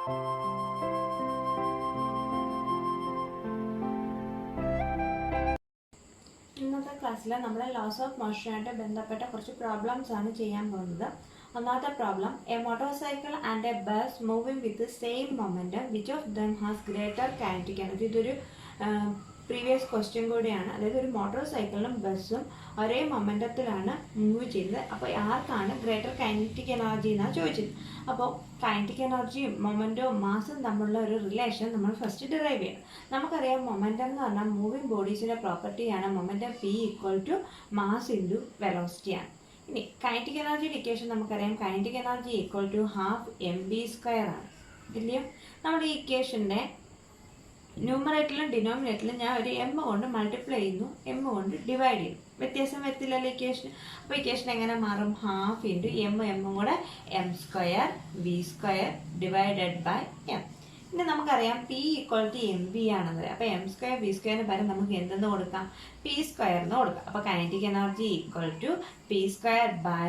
ഇന്നത്തെ ക്ലാസ്സിൽ നമ്മൾ ലോസ് ഓഫ് മോഷനായിട്ട് ബന്ധപ്പെട്ട കുറച്ച് പ്രോബ്ലംസ് ആണ് ചെയ്യാൻ പോകുന്നത്. ഒന്നാമത്തെ problem, A motor cycle and A bus moving with same momentum which of them has greater kinetic energy. ഇതൊരു പ്രീവിയസ് ക്വസ്റ്റ്യൻ കൂടിയാണ്. അതായത് ഒരു മോട്ടോർ സൈക്കിളും ബസ്സും ഒരേ മൊമെൻറ്റത്തിലാണ് മൂവ് ചെയ്തത്. അപ്പോൾ ആർക്കാണ് ഗ്രേറ്റർ കൈനറ്റിക് എനർജി എന്നാണ് ചോദിച്ചത്. അപ്പോൾ കൈനറ്റിക് എനർജിയും മൊമെൻറ്റവും മാസും തമ്മിലുള്ള ഒരു റിലേഷൻ നമ്മൾ ഫസ്റ്റ് ഡിറൈവ് ചെയ്യണം. നമുക്കറിയാം മൊമെൻറ്റം എന്ന് പറഞ്ഞാൽ മൂവിങ് ബോഡീസിൻ്റെ പ്രോപ്പർട്ടിയാണ്. Momentum P equal to mass into വെലോസിറ്റിയാണ്. ഇനി കൈനറ്റിക് എനർജിയുടെ ഇക്വേഷൻ നമുക്കറിയാം. Kinetic energy equal to half mv² ആണ്, ഇല്ലയോ? നമ്മുടെ ഈ ഇക്വേഷൻ്റെ ന്യൂമറേറ്ററിലും ഡിനോമിനേറ്ററിലും ഞാൻ ഒരു m കൊണ്ട് മൾട്ടിപ്ലൈ ചെയ്യുന്നു, m കൊണ്ട് ഡിവൈഡ് ചെയ്യുന്നു. വ്യത്യാസം വരത്തില്ലല്ലോ ഇക്വേഷൻ. അപ്പോൾ ഇക്വേഷൻ എങ്ങനെ മാറും? ഹാഫ് ഇൻറ്റു m കൂടെ m² v² divided by m. ഇനി നമുക്കറിയാം പി ഈക്വൽ ടു mv ആണെന്ന്. അപ്പോൾ m² v² പകരം നമുക്ക് എന്തെന്ന് കൊടുക്കാം? p² എന്ന് കൊടുക്കാം. അപ്പോൾ kinetic energy equal to p² by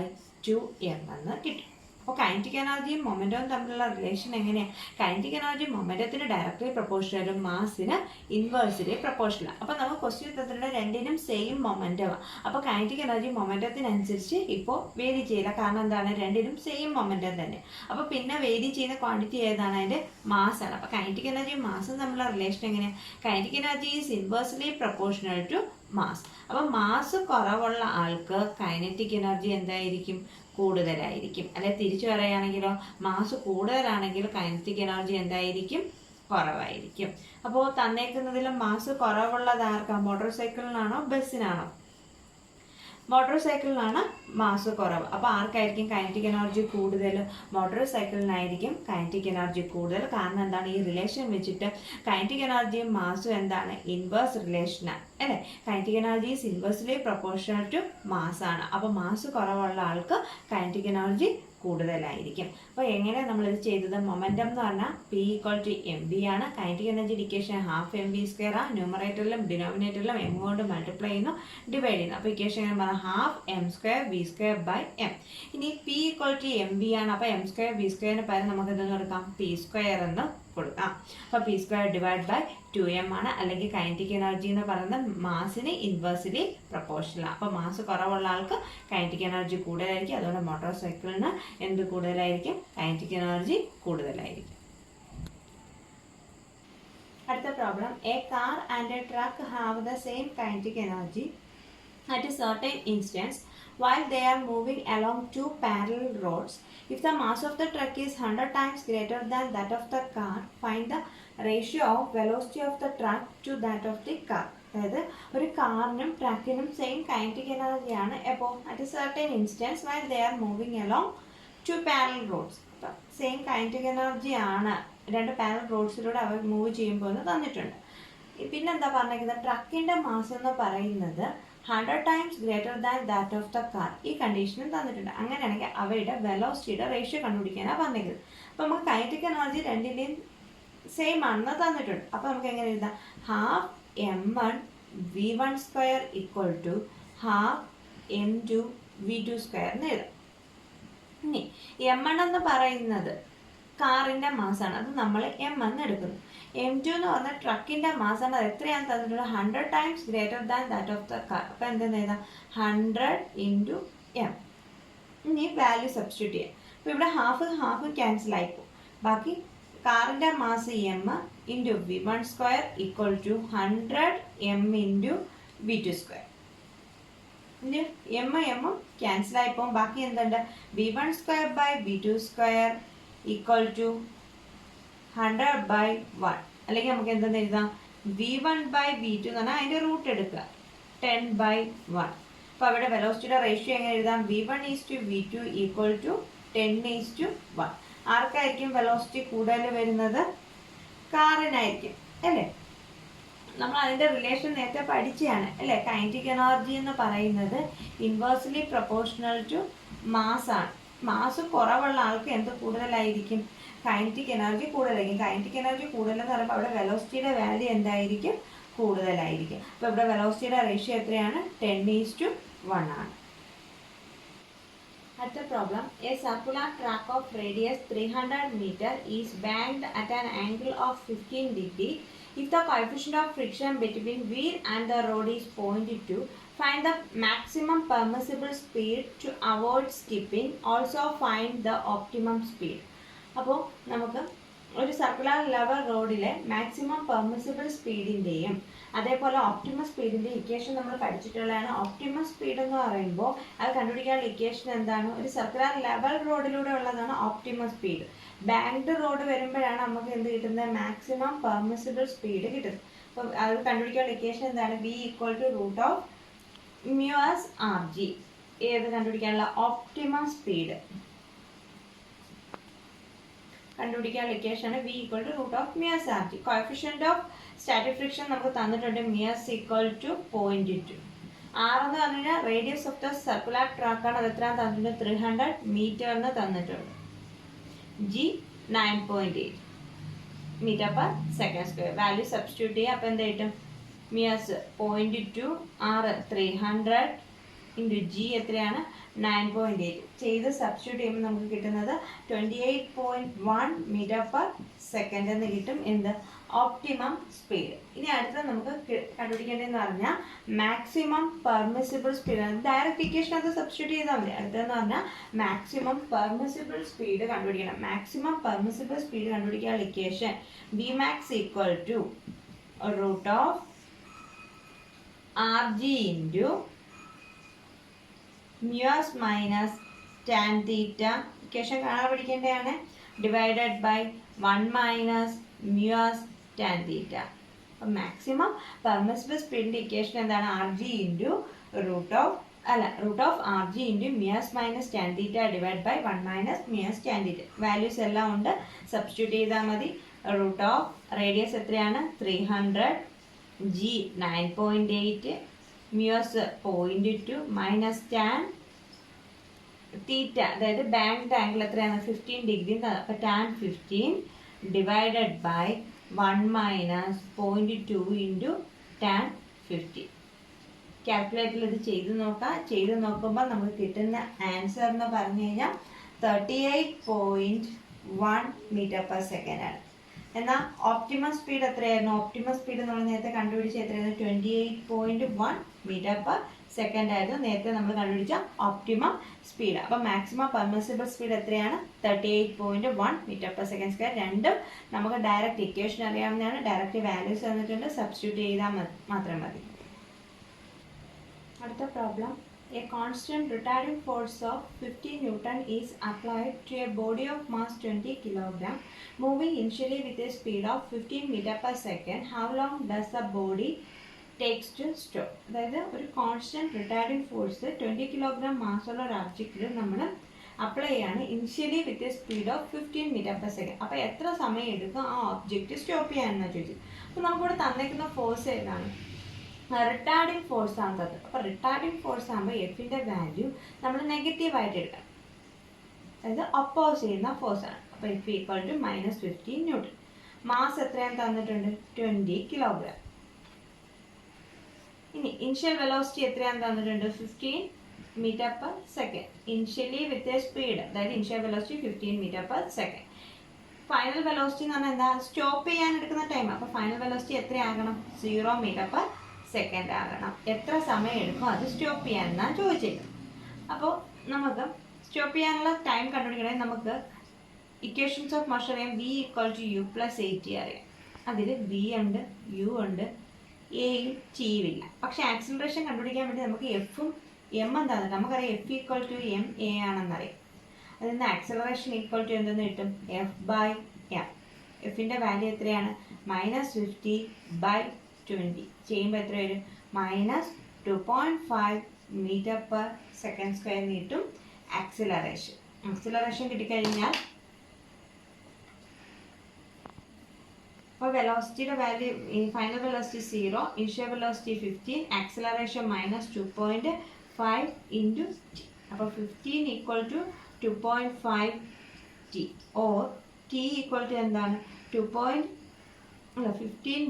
2m എന്ന് കിട്ടും. അപ്പോൾ കൈനറ്റിക് എനർജിയും മൊമെൻറ്റവും തമ്മിലുള്ള റിലേഷൻ എങ്ങനെയാണ്? കൈനറ്റിക് എനർജി മൊമെൻറ്റത്തിന് ഡയറക്റ്റ്ലി പ്രൊപ്പോർഷണലും മാസിന് ഇൻവേഴ്സിലി പ്രൊപ്പോർഷണലാണ്. അപ്പോൾ നമുക്ക് ക്വസ്റ്റ്യൻ തന്നിട്ടുണ്ട് രണ്ടിനും സെയിം മൊമെൻറ്റമാണ്. അപ്പോൾ കൈനറ്റിക് എനർജി മൊമെൻറ്റത്തിനനുസരിച്ച് ഇപ്പോൾ വേരി ചെയ്യില്ല. കാരണം എന്താണ്? രണ്ടിനും സെയിം മൊമെൻറ്റം തന്നെ. അപ്പോൾ പിന്നെ വേരി ചെയ്യുന്ന ക്വാണ്ടിറ്റി ഏതാണ്? അതിൻ്റെ മാസാണ്. അപ്പോൾ കൈനറ്റിക് എനർജിയും മാസും തമ്മിലുള്ള റിലേഷൻ എങ്ങനെയാണ്? Kinetic energy is inversely proportional to mass. അപ്പോൾ മാസ് കുറവുള്ള ആൾക്ക് കൈനറ്റിക് എനർജി എന്തായിരിക്കും? കൂടുതലായിരിക്കും. അല്ലെ തിരിച്ചു പറയുകയാണെങ്കിലോ, മാസ് കൂടുതലാണെങ്കിൽ കൈനറ്റിക് എനർജി എന്തായിരിക്കും? കുറവായിരിക്കും. അപ്പോൾ തന്നേക്കുന്നതിലും മാസ് കുറവുള്ളത് ആർക്കാ? മോട്ടോർ സൈക്കിളിനാണോ ബസ്സിനാണോ? മോട്ടോർ സൈക്കിളിനാണ് മാസ് കുറവ്. അപ്പോൾ ആർക്കായിരിക്കും കൈനറ്റിക് എനർജി കൂടുതൽ? മോട്ടോർ സൈക്കിളിനായിരിക്കും കൈനറ്റിക് എനർജി കൂടുതൽ. കാരണം എന്താണ്? ഈ റിലേഷൻ വെച്ചിട്ട് കൈനറ്റിക് എനർജിയും മാസും എന്താണ്? ഇൻവേഴ്സ് റിലേഷനാണ്, അല്ലേ? Kinetic energy is inversely proportional to mass ആണ്. അപ്പോൾ മാസ് കുറവുള്ള ആൾക്ക് കൈനറ്റിക് എനർജി കൂടുതലായിരിക്കും. അപ്പോൾ എങ്ങനെ നമ്മളിത് ചെയ്തത്? മൊമെൻറ്റം എന്ന് പറഞ്ഞാൽ പി ഈക്വൽ ടു mv ആണ്. Kinetic energy equation half mv² ആണ്. ന്യൂമറേറ്ററിലും ഡിനോമിനേറ്ററിലും m കൊണ്ട് മൾട്ടിപ്ലൈ ചെയ്യുന്നു, ഡിവൈഡ് ചെയ്യുന്നു. അപ്പോൾ ഇക്വേഷൻ എങ്ങനെ പറഞ്ഞാൽ half m² v² by m. ഇനി പി ഈക്വൽ ടു mv ആണ്. അപ്പോൾ m² v² പകരം നമുക്ക് എന്തെന്ന് കൊടുക്കാം? p² എന്ന് കൊടുക്കാം. അപ്പോൾ p² ഡിവൈഡ് ബൈ 2m ആണ്. അല്ലെങ്കിൽ കൈനറ്റിക് എനർജി എന്ന് പറയുന്നത് മാസിന് ഇൻവേഴ്സ്ലി പ്രൊപ്പോർഷണലാണ്. അപ്പോൾ മാസ് കുറവുള്ള ആൾക്ക് കൈനറ്റിക് എനർജി കൂടുതലായിരിക്കും. അതുകൊണ്ട് മോട്ടോർ സൈക്കിളിന് എന്ത് കൂടുതലായിരിക്കും? കൈനറ്റിക് എനർജി കൂടുതലായിരിക്കും. അടുത്ത problem, A car and A truck have the same kinetic energy at a certain instance while they are moving along two parallel roads. If the mass of the truck is 100 times greater than that of the car, find the ratio of velocity of the truck to that of the car. അതായത് ഒരു കാറിനും ട്രക്കിനും same kinetic എനർജിയാണ്. അപ്പോൾ at a certain instance while they are moving along two parallel roads. അപ്പം same kinetic energy ആണ് രണ്ട് parallel റോഡ്സിലൂടെ അവർ move ചെയ്യുമ്പോൾ എന്ന് തന്നിട്ടുണ്ട്. പിന്നെന്താ പറഞ്ഞിരിക്കുന്നത്? ട്രക്കിൻ്റെ മാസ് എന്ന് പറയുന്നത് 100 times greater than that of the car. ഈ കണ്ടീഷനും തന്നിട്ടുണ്ട്. അങ്ങനെയാണെങ്കിൽ അവയുടെ വെലോസിറ്റിയുടെ റേഷ്യോ കണ്ടുപിടിക്കാനാണ് പറഞ്ഞിരിക്കുന്നത്. അപ്പോൾ നമുക്ക് കൈനറ്റിക് എനർജി രണ്ടിൻ്റെയും സെയിം ആണെന്ന് തന്നിട്ടുണ്ട്. അപ്പോൾ നമുക്ക് എങ്ങനെ എഴുതാം? Half m1 v1² equal to half m2 v2² എന്ന് എഴുതാം. ഇനി m1 എന്ന് പറയുന്നത് കാറിൻ്റെ മാസാണ്. അത് നമ്മൾ m എന്ന് എടുക്കുന്നു. m2 എന്ന് പറഞ്ഞാൽ ട്രക്കിൻ്റെ മാസാണ്. അത് എത്രയാണ് തന്നിട്ടുള്ളത്? 100 times greater than that of the car. അപ്പോൾ എന്തെന്ന് എഴുതാം? 100 ഇൻറ്റു m. ഇനി വാല്യൂ സബ്സ്റ്റിറ്റ്യൂട്ട് ചെയ്യാം. അപ്പോൾ ഇവിടെ ഹാഫ് ക്യാൻസൽ ആയിപ്പോവും. ബാക്കി കാറിൻ്റെ mass m into v1² equal to 100 m into v2². ഇനി m ക്യാൻസൽ ആയിപ്പോവും. ബാക്കി എന്തുണ്ട്? v1² by v2² equal to 100 by 1. അല്ലെങ്കിൽ നമുക്ക് എന്തെന്ന് എഴുതാം? v1 ബൈ v2 എന്ന് പറഞ്ഞാൽ അതിൻ്റെ റൂട്ട് എടുക്കുക, 10 ബൈ 1. അപ്പോൾ അവിടെ വെലോസിറ്റിയുടെ റേഷ്യോ എങ്ങനെ എഴുതാം? v1 is v2 equal to 10:1. ആർക്കായിരിക്കും വെലോസിറ്റി കൂടുതൽ വരുന്നത്? കാറിനായിരിക്കും, അല്ലേ? നമ്മൾ അതിൻ്റെ റിലേഷൻ നേരത്തെ പഠിച്ചതാണ്, അല്ലേ? കൈനറ്റിക് എനർജി എന്ന് പറയുന്നത് ഇൻവേഴ്സ്ലി പ്രൊപ്പോർഷണൽ ടു മാസ് ആണ്. മാസ് കുറവുള്ള ആൾക്ക് എന്ത് കൂടുതലായിരിക്കും? കൈനറ്റിക് എനർജി കൂടുതലായിരിക്കും. കൈനറ്റിക് എനർജി കൂടുതലെന്ന് പറയുമ്പോൾ അവിടെ വെലോസിറ്റിയുടെ വാല്യൂ എന്തായിരിക്കും? കൂടുതലായിരിക്കും. അപ്പോൾ ഇവിടെ വെലോസിറ്റിയുടെ റേഷ്യോ എത്രയാണ്? 10:1 ആണ്. അടുത്ത problem A circular track of radius 300 meter is banked at an angle of 15 degree. If the coefficient of friction between wheel and the road is 0.2, find the maximum permissible speed to avoid skipping. Also find the optimum speed. അപ്പോൾ നമുക്ക് ഒരു circular level റോഡിലെ maximum permissible സ്പീഡിൻ്റെയും അതേപോലെ optimum സ്പീഡിൻ്റെ equation നമ്മൾ പഠിച്ചിട്ടുള്ളതാണ്. Optimum speed എന്ന് പറയുമ്പോൾ അത് കണ്ടുപിടിക്കാനുള്ള ഇക്വേഷൻ എന്താണ്? ഒരു സർക്കുലർ ലെവൽ റോഡിലൂടെ ഉള്ളതാണ് ഒപ്റ്റിമം സ്പീഡ്. ബാങ്ക്ഡ് റോഡ് വരുമ്പോഴാണ് നമുക്ക് എന്ത് കിട്ടുന്നത്? മാക്സിമം പെർമിസിബിൾ സ്പീഡ് കിട്ടുന്നത്. അപ്പോൾ അത് കണ്ടുപിടിക്കാനുള്ള ഇക്വേഷൻ എന്താണ്? v = μs/rg. ഏത് കണ്ടുപിടിക്കാനുള്ള? ഒപ്റ്റിമം സ്പീഡ് കണ്ടുപിടിക്കാനുള്ള ഇക്വേഷൻ ആണ് v = μs/rg. Coefficient of static friction നമുക്ക് തന്നിട്ടുണ്ട് μs = 0.2. r എന്ന് പറഞ്ഞാൽ radius of the circular track ആണ്. അത് എത്രയാണ് തന്നിട്ടുണ്ട്? 300 meter എന്ന് തന്നിട്ടുണ്ട്. g 9.8 meter/second². വാല്യൂ സബ്സ്റ്റിറ്റ്യൂട്ട് ചെയ്യുക. അപ്പോൾ എന്ത് കിട്ടും? μs 0.2, r 300 ഇൻറ്റു g എത്രയാണ്? 9.8. ചെയ്ത് സബ്സ്റ്റിറ്റ്യൂട്ട് ചെയ്യുമ്പോൾ നമുക്ക് കിട്ടുന്നത് 28.1 meter/second എന്ന് കിട്ടും. എന്ത്? Optimum speed. ഇനി അടുത്തത് നമുക്ക് കണ്ടുപിടിക്കേണ്ടതെന്ന് പറഞ്ഞാൽ maximum permissible speed. Direct equation അത് സബ്സ്റ്റിറ്റ്യൂട്ട് ചെയ്താൽ മതി. അടുത്തതെന്ന് പറഞ്ഞാൽ മാക്സിമം പെർമിസിബിൾ സ്പീഡ് കണ്ടുപിടിക്കണം. മാക്സിമം പെർമിസിബിൾ സ്പീഡ് കണ്ടുപിടിക്കാനുള്ള equation Vmax = √rg into μs minus tan theta. Equation കാണാൻ പഠിക്കേണ്ടതാണ്. Divided by 1 minus μs tan theta. അപ്പം മാക്സിമം പെർമിസിബിൾ സ്പീഡിൻ്റെ ഇക്വേഷൻ എന്താണ്? rg into √rg into μs minus tan theta divide by 1 minus μs tan theta. Values എല്ലാം ഉണ്ട്. Substitute ചെയ്താൽ മതി. Radius എത്രയാണ്? 300, g 9.8, μs 0.2 minus tan theta, അതായത് banked angle എത്രയാണ്? 15 ഡിഗ്രി. അപ്പോൾ tan 15 divided by 1 minus 0.2 into tan 15. കാൽക്കുലേറ്ററിൽ ഇത് ചെയ്ത് നോക്കാം. ചെയ്ത് നോക്കുമ്പോൾ നമുക്ക് കിട്ടുന്ന ആൻസർ എന്ന് പറഞ്ഞു കഴിഞ്ഞാൽ 38.1 meter/second ആണ്. എന്നാൽ ഓപ്റ്റിമം സ്പീഡ് എത്രയായിരുന്നു? ഓപ്റ്റിമം സ്പീഡ് നമ്മൾ നേരത്തെ കണ്ടുപിടിച്ച എത്രയായിരുന്നു? 28.1 meter/second ആയിരുന്നു നേരത്തെ നമ്മൾ കണ്ടുപിടിച്ച ഓപ്റ്റിമം സ്പീഡ്. അപ്പം മാക്സിമം പെർമിസിബിൾ സ്പീഡ് എത്രയാണ്? 38.1 meter/second². രണ്ടും നമുക്ക് ഡയറക്റ്റ് ഇക്വേഷൻ അറിയാവുന്നതാണ്. ഡയറക്റ്റ് വാല്യൂസ് തന്നിട്ടുണ്ട്. സബ്സ്റ്റിറ്റ്യൂട്ട് ചെയ്താൽ മാത്രം മതി. അടുത്ത problem A constant rotating force of 50 Newton is applied to a body of mass 20 kg moving initially with a speed of 15 meter/second. How long does the body takes to stop? അതായത് ഒരു constant retarding force 20 kg മാസ്സുള്ള ഒരു ഒബ്ജക്റ്റിൽ നമ്മൾ apply ചെയ്യാണ് initially with a speed of 15 meter/second. അപ്പോൾ എത്ര സമയം എടുക്കും ആ ഒബ്ജക്റ്റ് സ്റ്റോപ്പ് ചെയ്യാനെന്നാണ് ചോദിച്ചത്. അപ്പോൾ നമുക്കിവിടെ തന്നേക്കുന്ന ഫോഴ്സ് ഏതാണ്? റിട്ടാർഡിംഗ് ഫോഴ്സ് ആണ് തന്നത്. അപ്പോൾ റിട്ടാർഡിംഗ് ഫോഴ്സ് ആകുമ്പോൾ എഫിൻ്റെ വാല്യൂ നമ്മൾ നെഗറ്റീവായിട്ട് എടുക്കണം. അതായത് ഒപ്പോസ് ചെയ്യുന്ന ഫോഴ്സ് ആണ്. അപ്പോൾ എഫ് = -15 Newton. മാസ് എത്രയാണ് തന്നിട്ടുണ്ട്? 20 kg. ഇനി ഇനിഷ്യൽ വെലോസിറ്റി എത്രയാണ് തന്നിട്ടുണ്ട്? 15 meter/second. Initially with a speed, അതായത് initial velocity 15 meter/second. Final velocity എന്ന് പറഞ്ഞാൽ എന്താ? സ്റ്റോപ്പ് ചെയ്യാൻ എടുക്കുന്ന ടൈം. അപ്പോൾ ഫൈനൽ വെലോസിറ്റി എത്രയാകണം? 0 meter/second ആകണം. എത്ര സമയം എടുക്കും അത് സ്റ്റോപ്പ് ചെയ്യാൻ എന്നാണ് ചോദിച്ചേക്കുന്നത്. അപ്പോൾ നമുക്ക് സ്റ്റോപ്പ് ചെയ്യാനുള്ള ടൈം കണ്ടുപിടിക്കണമെങ്കിൽ നമുക്ക് ഇക്വേഷൻസ് ഓഫ് മോഷൻ അറിയാം. v = u + at അറിയാം. അതിൽ v ഉണ്ട്, u ഉണ്ട്, എയും ടിയും ഇല്ല. പക്ഷെ ആക്സിലറേഷൻ കണ്ടുപിടിക്കാൻ വേണ്ടി നമുക്ക് എഫും എം എന്താണെന്ന് നമുക്കറിയാം. f = ma ആണെന്നറിയാം. അതിൽ നിന്ന് ആക്സിലറേഷൻ = എന്തെന്ന് കിട്ടും? f/m. എഫിൻ്റെ വാല്യൂ എത്രയാണ്? -50/20 ചെയ്യുമ്പോൾ എത്ര വരും? -2.5 meter/second² കിട്ടും ആക്സിലറേഷൻ. ആക്സിലറേഷൻ കിട്ടിക്കഴിഞ്ഞാൽ അപ്പോൾ വെലോസിറ്റിയുടെ value final velocity 0, initial velocity 15, acceleration -2.5 into T. അപ്പോൾ 15 = 2.5 t ഓർ t = എന്താണ്? 15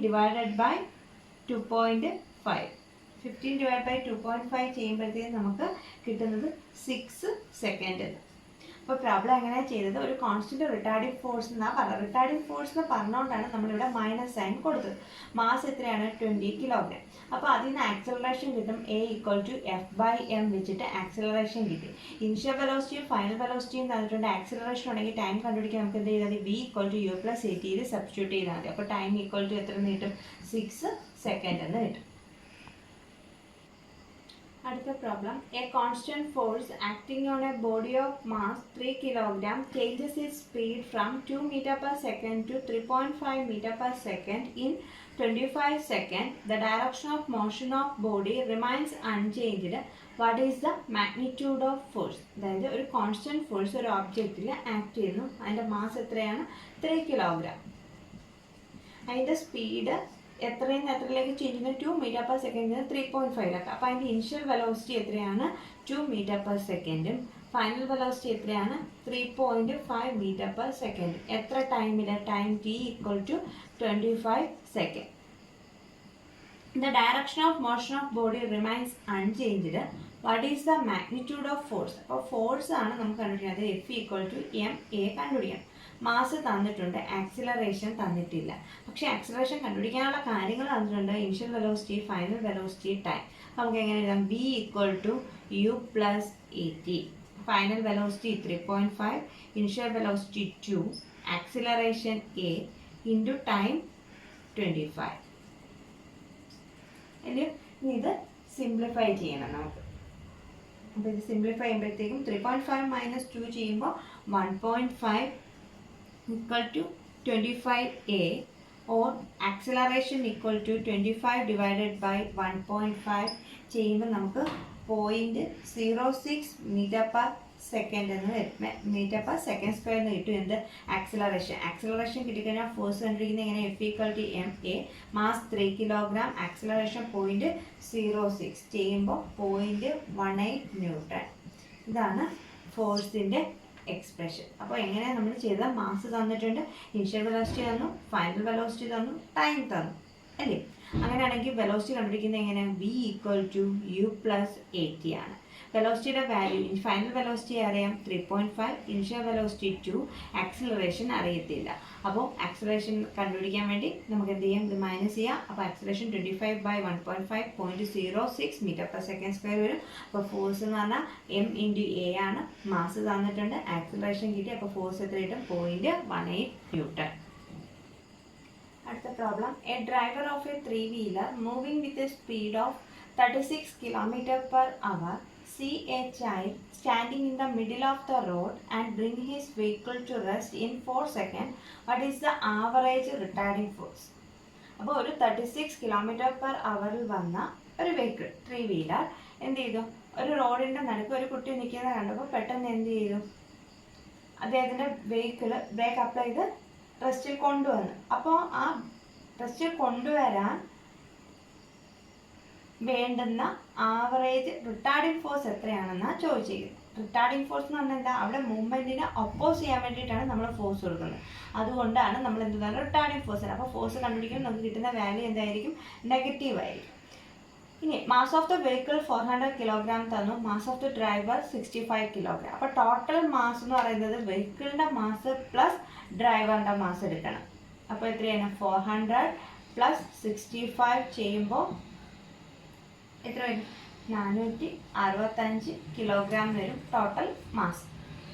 ഡിവൈഡഡ് ബൈ 2.5. 15 ഡിവൈഡ് ബൈ 2.5 ചെയ്യുമ്പോഴത്തേക്കും നമുക്ക് കിട്ടുന്നത് 6 സെക്കൻഡ്. അപ്പോൾ പ്രോബ്ലം എങ്ങനെയാണ് ചെയ്തത്? ഒരു കോൺസ്റ്റന്റ് റിട്ടാർഡിംഗ് ഫോഴ്സ് എന്നാണ് പറഞ്ഞത്. റിട്ടാർഡിംഗ് ഫോഴ്സ് എന്ന് പറഞ്ഞുകൊണ്ടാണ് നമ്മളിവിടെ മൈനസ് സൈൻ കൊടുത്തത്. മാസ് എത്രയാണ്? 20 കിലോഗ്രാം. അപ്പോൾ അതിൽ നിന്ന് ആക്സലറേഷൻ കിട്ടും A=F/m വെച്ചിട്ട് ആക്സലറേഷൻ കിട്ടി. ഇനിഷ്യൽ വെലോസിറ്റിയും ഫൈനൽ വെലോസിറ്റിയും തന്നിട്ടുണ്ട്. ആക്സലറേഷൻ ഉണ്ടെങ്കിൽ ടൈം കണ്ടുപിടിക്കാൻ നമുക്ക് എന്ത് ചെയ്താൽ V=u+at സബ്സ്റ്റിറ്റ്യൂട്ട് ചെയ്താൽ മതി. അപ്പോൾ ടൈം എത്ര കിട്ടും? 6 സെക്കൻഡ് എന്ന് കിട്ടും. അടുത്ത problem, A constant force acting on A body of mass 3 kilogram changes it's speed from 2 meter per second to 3.5 meter per second in 25 seconds. The direction of motion of body remains unchanged. What is the magnitude of force? അതായത് ഒരു constant force ഒരു ഒബ്ജക്റ്റിൽ act ചെയ്യുന്നു. അതിൻ്റെ mass എത്രയാണ്? 3 kilogram. അതിൻ്റെ speed എത്രയിലേക്ക് change ചെയ്യുന്നത്? 2 meter per second 3.5. അപ്പോൾ അതിൻ്റെ ഇനിഷ്യൽ വെലോസിറ്റി എത്രയാണ്? 2 meter per second. Final velocity എത്രയാണ്? 3.5 meter per second. എത്ര ടൈമിൽ? Time t=25 second. The direction of motion of body remains unchanged. What is the magnitude of force? അപ്പോൾ force ആണ് നമുക്ക് കണ്ടുപിടിക്കുന്നത്. F=ma കണ്ടുപിടിക്കണം. മാസ് തന്നിട്ടുണ്ട്, ആക്സിലറേഷൻ തന്നിട്ടില്ല. പക്ഷേ ആക്സിലറേഷൻ കണ്ടുപിടിക്കാനുള്ള കാര്യങ്ങൾ തന്നിട്ടുണ്ട്. Initial velocity, final velocity, time. നമുക്ക് എങ്ങനെ എഴുതാം? V=u+at. Final velocity 3.5, initial velocity 2, acceleration a into time 25. ഇനി ഇത് സിംപ്ലിഫൈ ചെയ്യണം നമുക്ക്. അപ്പോൾ ഇത് സിംപ്ലിഫൈ ചെയ്യുമ്പോഴത്തേക്കും 3.5 - 2 ചെയ്യുമ്പോൾ 1.5 = 25a, or acceleration = 25 divided by 1.5 ചെയ്യുമ്പോൾ നമുക്ക് 0.06 meter per second എന്ന് വരും. മീറ്റർ പെർ സെക്കൻഡ് സ്ക്വയർ എന്ന് കിട്ടും. എന്ത്? ആക്സിലറേഷൻ കിട്ടിക്കഴിഞ്ഞാൽ ഫോഴ്സ് കണ്ടിരിക്കുന്നത് എങ്ങനെ? F=ma, മാസ് 3 കിലോഗ്രാം, ആക്സിലറേഷൻ 0.06 ചെയ്യുമ്പോൾ 0.18 ന്യൂട്ടൺ. ഇതാണ് ഫോഴ്സിൻ്റെ എക്സ്പ്രഷൻ. അപ്പോൾ എങ്ങനെയാണ് നമ്മൾ ചെയ്തത്? മാസ് തന്നിട്ടുണ്ട്, ഇനിഷ്യൽ വെലോസിറ്റി തന്നു, ഫൈനൽ വെലോസിറ്റി തന്നു, ടൈം തന്നു, അല്ലേ? അങ്ങനെയാണെങ്കിൽ വെലോസിറ്റി കണ്ടുപിടിക്കുന്നത് എങ്ങനെയാണ്? V=u+at ആണ്. വെലോസിറ്റിയുടെ വാല്യൂ, ഫൈനൽ വെലോസിറ്റി അറിയാം 3.5, ഇനിഷ്യൽ വെലോസിറ്റി 2, ആക്സിലറേഷൻ അറിയത്തില്ല. അപ്പോൾ ആക്സിലറേഷൻ കണ്ടുപിടിക്കാൻ വേണ്ടി നമുക്ക് എന്ത് ചെയ്യാം? ഇത് മൈനസ് ചെയ്യാം. അപ്പോൾ acceleration 25/1.5 0.06 meter per second square വരും. അപ്പോൾ ഫോഴ്സ് എന്ന് പറഞ്ഞാൽ m×a ആണ്. മാസ് തന്നിട്ടുണ്ട്, ആക്സിലറേഷൻ കിട്ടി. അപ്പോൾ ഫോഴ്സ് എത്ര കിട്ടും? 0.18 ന്യൂട്ടൺ. അടുത്ത problem, A driver of A 3-wheeler moving with a speed of 36 km/h see a child standing in the middle of the road and bring his vehicle to rest in 4 seconds. What is the average retarding force? അപ്പോൾ ഒരു 36 km/h വന്ന ഒരു vehicle, 3-wheeler എന്ത് ചെയ്തു? ഒരു റോഡിൻ്റെ നടുക്ക് ഒരു കുട്ടി നിൽക്കുന്നത് കണ്ടപ്പോൾ പെട്ടെന്ന് എന്ത് ചെയ്തു? അദ്ദേഹത്തിൻ്റെ വെഹിക്കിള് ബ്രേക്ക് അപ്ലൈ ചെയ്ത് റെസ്റ്റിൽ കൊണ്ടുവന്നു. അപ്പോൾ ആ റെസ്റ്റിൽ കൊണ്ടുവരാൻ വേണ്ടുന്ന ആവറേജ് റിട്ടാർഡിംഗ് ഫോഴ്സ് എത്രയാണെന്നാണ് ചോദിച്ചിരിക്കുന്നത്. റിട്ടാർഡിംഗ് ഫോഴ്സ് എന്ന് പറഞ്ഞാൽ എന്താ? അവിടെ മൂവ്മെൻറ്റിനെ ഒപ്പോസ് ചെയ്യാൻ വേണ്ടിയിട്ടാണ് നമ്മൾ ഫോഴ്സ് കൊടുക്കുന്നത്. അതുകൊണ്ടാണ് നമ്മൾ എന്താണ് റിട്ടാർഡിംഗ് ഫോഴ്സ്. അപ്പോൾ ഫോഴ്സ് കണ്ടുപിടിക്കുമ്പോൾ നമുക്ക് കിട്ടുന്ന വാല്യൂ എന്തായിരിക്കും? നെഗറ്റീവ് ആയിരിക്കും. ഇനി mass of the vehicle 400 kilogram തന്നു, mass of the driver 65 kilogram. അപ്പോൾ ടോട്ടൽ മാസ് എന്ന് പറയുന്നത് വെഹിക്കിളിൻ്റെ മാസ് പ്ലസ് ഡ്രൈവറിൻ്റെ മാസ് എടുക്കണം. അപ്പോൾ എത്രയാണ്? 400 + 65 ചെയ്യുമ്പോൾ എത്ര വരും? 465 കിലോഗ്രാം വരും ടോട്ടൽ മാസ്.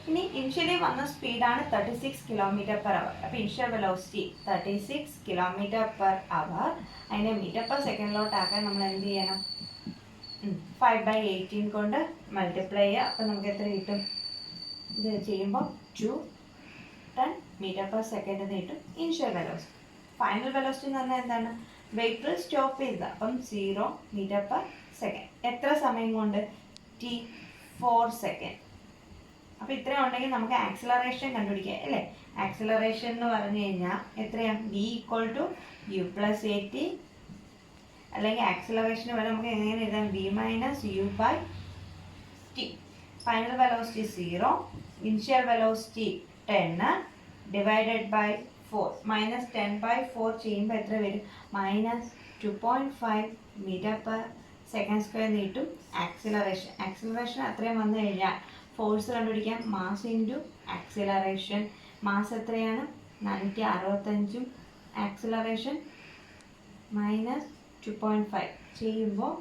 ഇനി ഇനിഷ്യലി വന്ന സ്പീഡാണ് 36 km/h. അപ്പോൾ ഇനിഷ്യൽ വെലോസിറ്റി 36 km/h. അതിനെ മീറ്റർ പെർ സെക്കൻഡിലോട്ടാക്കാൻ നമ്മൾ എന്ത് ചെയ്യണം? 5/18 കൊണ്ട് മൾട്ടിപ്ലൈ ചെയ്യുക. അപ്പോൾ നമുക്ക് എത്ര കിട്ടും? ഇത് ചെയ്യുമ്പോൾ 2 meter per second എന്ന് കിട്ടും ഇനിഷ്യൽ വെലോസിറ്റി. ഫൈനൽ വെലോസിറ്റി എന്ന് പറഞ്ഞാൽ എന്താണ്? വെഹിക്കിൾ സ്റ്റോപ്പ് ചെയ്തത്. അപ്പം 0 meter per second. എത്ര സമയം കൊണ്ട്? t4 second. അപ്പോൾ ഇത്രയും ഉണ്ടെങ്കിൽ നമുക്ക് ആക്സിലറേഷൻ കണ്ടുപിടിക്കാം, അല്ലേ? ആക്സിലറേഷൻ എന്ന് പറഞ്ഞു കഴിഞ്ഞാൽ എത്രയാണ്? V=u+at. അല്ലെങ്കിൽ ആക്സിലറേഷന് വരെ നമുക്ക് എങ്ങനെ എഴുതാം? v-u/t. Final velocity 0, initial velocity 10 divided by 4. -10/4 ചെയ്യുമ്പോൾ എത്ര വരും? -2.5 meter per സെക്കൻഡ് സ്ക്വയർ നീട്ടും ആക്സിലറേഷൻ അത്രയും വന്നു കഴിഞ്ഞാൽ ഫോഴ്സ് കണ്ടുപിടിക്കാം. Mass into acceleration. മാസ് എത്രയാണ്? 465 ആക്സിലറേഷൻ -2.5 ചെയ്യുമ്പോൾ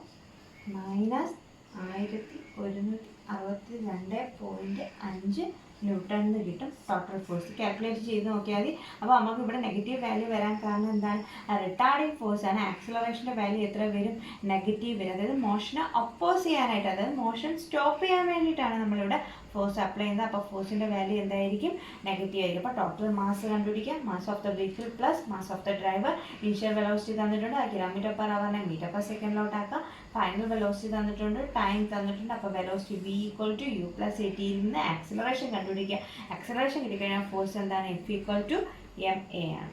-1162.5 ന്യൂട്ടൺ എന്ന് കിട്ടും ടോട്ടൽ ഫോഴ്സ്. കാൽക്കുലേറ്റ് ചെയ്ത് നോക്കിയാൽ മതി. അപ്പോൾ നമുക്ക് ഇവിടെ നെഗറ്റീവ് വാല്യൂ വരാൻ കാരണം എന്താണ്? റിട്ടാർഡിങ് ഫോഴ്സ് ആണ്. ആക്സിലറേഷൻ്റെ വാല്യൂ എത്ര വരും? നെഗറ്റീവ് വരും. അതായത് മോഷനെ ഒപ്പോസ് ചെയ്യാനായിട്ട്, അതായത് മോഷൻ സ്റ്റോപ്പ് ചെയ്യാൻ വേണ്ടിയിട്ടാണ് നമ്മളിവിടെ ഫോഴ്സ് അപ്ലൈ ചെയ്യുന്നത്. അപ്പോൾ ഫോഴ്സിൻ്റെ വാല്യൂ എന്തായിരിക്കും? നെഗറ്റീവ് ആയിരിക്കും. അപ്പോൾ ടോട്ടൽ മാസ് കണ്ടുപിടിക്കാം. Mass of the vehicle plus mass of the driver. Initial velocity തന്നിട്ടുണ്ട്, km/h m/s ഫൈനൽ വെലോസിറ്റി തന്നിട്ടുണ്ട്, ടൈം തന്നിട്ടുണ്ട്. അപ്പോൾ വെലോസിറ്റി v = u + at യിൽ നിന്ന് ആക്സിലറേഷൻ കണ്ടുപിടിക്കുക. ആക്സിലറേഷൻ കിട്ടിക്കഴിഞ്ഞാൽ ഫോഴ്സ് എന്താണ്? F = ma ആണ്.